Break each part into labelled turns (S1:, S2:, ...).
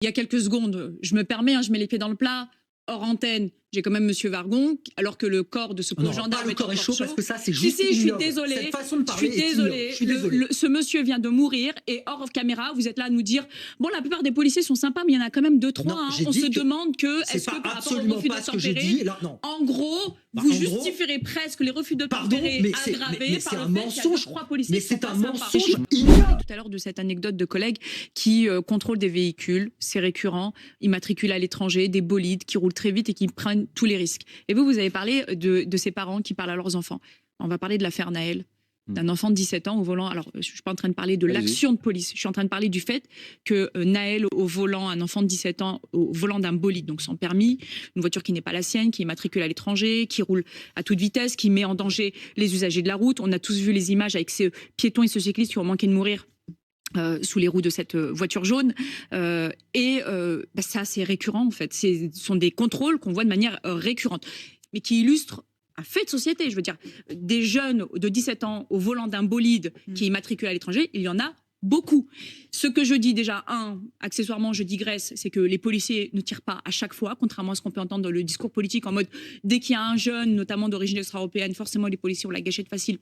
S1: Il y a quelques secondes, je me permets, je mets les pieds dans le plat, hors antenne, j'ai quand même Monsieur Vargon, alors que le corps de ce pauvre gendarme
S2: le corps est chaud parce que ça c'est juste
S1: je suis
S2: ignoble.
S1: désolée.
S2: Cette façon de parler
S1: je suis désolée. Ce monsieur vient de mourir et hors caméra, vous êtes là à nous dire bon, la plupart des policiers sont sympas, mais il y en a quand même 2-3. On se demande est-ce que par rapport au refus d'obtempérer, en gros, vous justifierez presque les refus d'obtempérer aggravés par le fait qu'il y a 3 policiers.
S2: Mais c'est un mensonge
S1: ignoble. Tout à l'heure de cette anecdote de collègues qui contrôlent des véhicules, c'est récurrent, immatriculés à l'étranger, des bolides qui roulent très vite et qui prennent tous les risques. Et vous avez parlé de ces parents qui parlent à leurs enfants. On va parler de l'affaire Naël, d'un enfant de 17 ans au volant. Alors, je ne suis pas en train de parler de l'action de police. Je suis en train de parler du fait que Naël au volant, un enfant de 17 ans au volant d'un bolide, donc sans permis, une voiture qui n'est pas la sienne, qui est immatriculée à l'étranger, qui roule à toute vitesse, qui met en danger les usagers de la route. On a tous vu les images avec ces piétons et ce cycliste qui ont manqué de mourir sous les roues de cette voiture jaune. Ça, c'est récurrent, en fait. Ce sont des contrôles qu'on voit de manière récurrente, mais qui illustrent un fait de société. Je veux dire, des jeunes de 17 ans au volant d'un bolide qui est immatriculé à l'étranger, il y en a beaucoup. Ce que je dis déjà, accessoirement, je digresse, c'est que les policiers ne tirent pas à chaque fois, contrairement à ce qu'on peut entendre dans le discours politique en mode, dès qu'il y a un jeune, notamment d'origine extra-européenne, forcément les policiers ont la gâchette facile.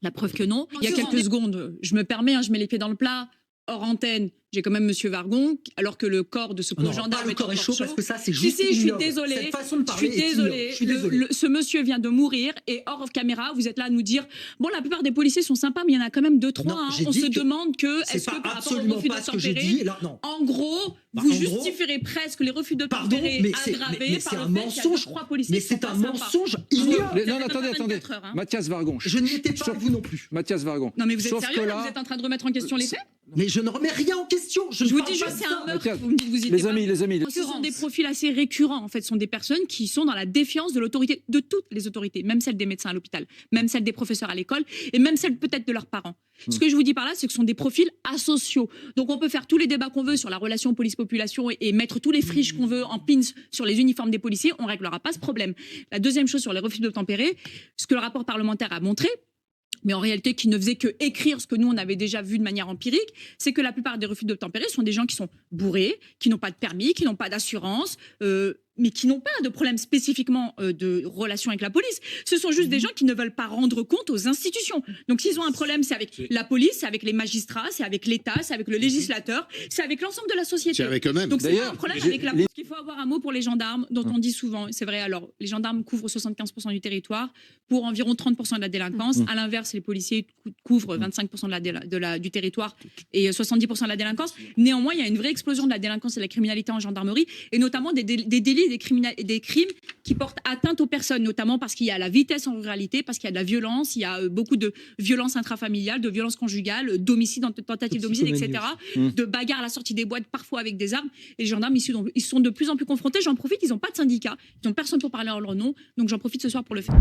S1: La preuve que non. Il y a quelques secondes, je me permets, je mets les pieds dans le plat, hors antenne, j'ai quand même Monsieur Vargon, alors que le corps de ce pauvre gendarme
S2: le corps est chaud parce que ça c'est juste
S1: je suis
S2: ignoble.
S1: désolée.
S2: Cette façon de parler
S1: je suis désolée. Ce monsieur vient de mourir et hors caméra, vous êtes là à nous dire bon, la plupart des policiers sont sympas, mais il y en a quand même 2-3. On se demande est-ce que par rapport au refus d'obtempérer, en gros, vous justifierez presque les refus d'obtempérer aggravés par le fait qu'il y a 3 policiers.
S2: Mais c'est un mensonge ignoble.
S3: Non, attendez. Mathias Vargon.
S2: Je n'y étais pas, vous non plus.
S3: Mathias Vargon.
S1: Non, mais vous êtes sérieux là, vous êtes en train de remettre en question les faits?
S2: Mais je ne remets rien en question.
S1: Je vous dis juste c'est un meurtre. Vous me dites vous y
S3: les amis.
S1: Ce sont des profils assez récurrents. En fait, ce sont des personnes qui sont dans la défiance de l'autorité, de toutes les autorités, même celles des médecins à l'hôpital, même celles des professeurs à l'école, et même celles peut-être de leurs parents. Ce que je vous dis par là, c'est que ce sont des profils asociaux. Donc on peut faire tous les débats qu'on veut sur la relation police-population et mettre tous les friches qu'on veut en pins sur les uniformes des policiers, on ne réglera pas ce problème. La deuxième chose sur les refus d'obtempérer, ce que le rapport parlementaire a montré, mais en réalité qui ne faisait que écrire ce que nous on avait déjà vu de manière empirique, c'est que la plupart des refus d'obtempérer sont des gens qui sont bourrés, qui n'ont pas de permis, qui n'ont pas d'assurance, mais qui n'ont pas de problème spécifiquement de relation avec la police. Ce sont juste des gens qui ne veulent pas rendre compte aux institutions. Donc s'ils ont un problème, c'est avec la police, c'est avec les magistrats, c'est avec l'État, c'est avec le législateur, c'est avec l'ensemble de la société.
S4: C'est avec eux-mêmes.
S1: Donc c'est pas un problème avec la police. Il faut avoir un mot pour les gendarmes, dont on dit souvent, c'est vrai, alors les gendarmes couvrent 75% du territoire pour environ 30% de la délinquance. À l'inverse, les policiers couvrent 25% du territoire et 70% de la délinquance. Néanmoins, il y a une vraie explosion de la délinquance et de la criminalité en gendarmerie, et notamment des délits et des crimes qui portent atteinte aux personnes, notamment parce qu'il y a la vitesse en ruralité, parce qu'il y a de la violence, il y a beaucoup de violences intrafamiliales, de violences conjugales, d'homicides, tentatives d'homicide, etc., de bagarres à la sortie des boîtes, parfois avec des armes. Et les gendarmes, ils sont de plus en plus confrontés. J'en profite, ils n'ont pas de syndicat, ils n'ont personne pour parler en leur nom, donc j'en profite ce soir pour le faire.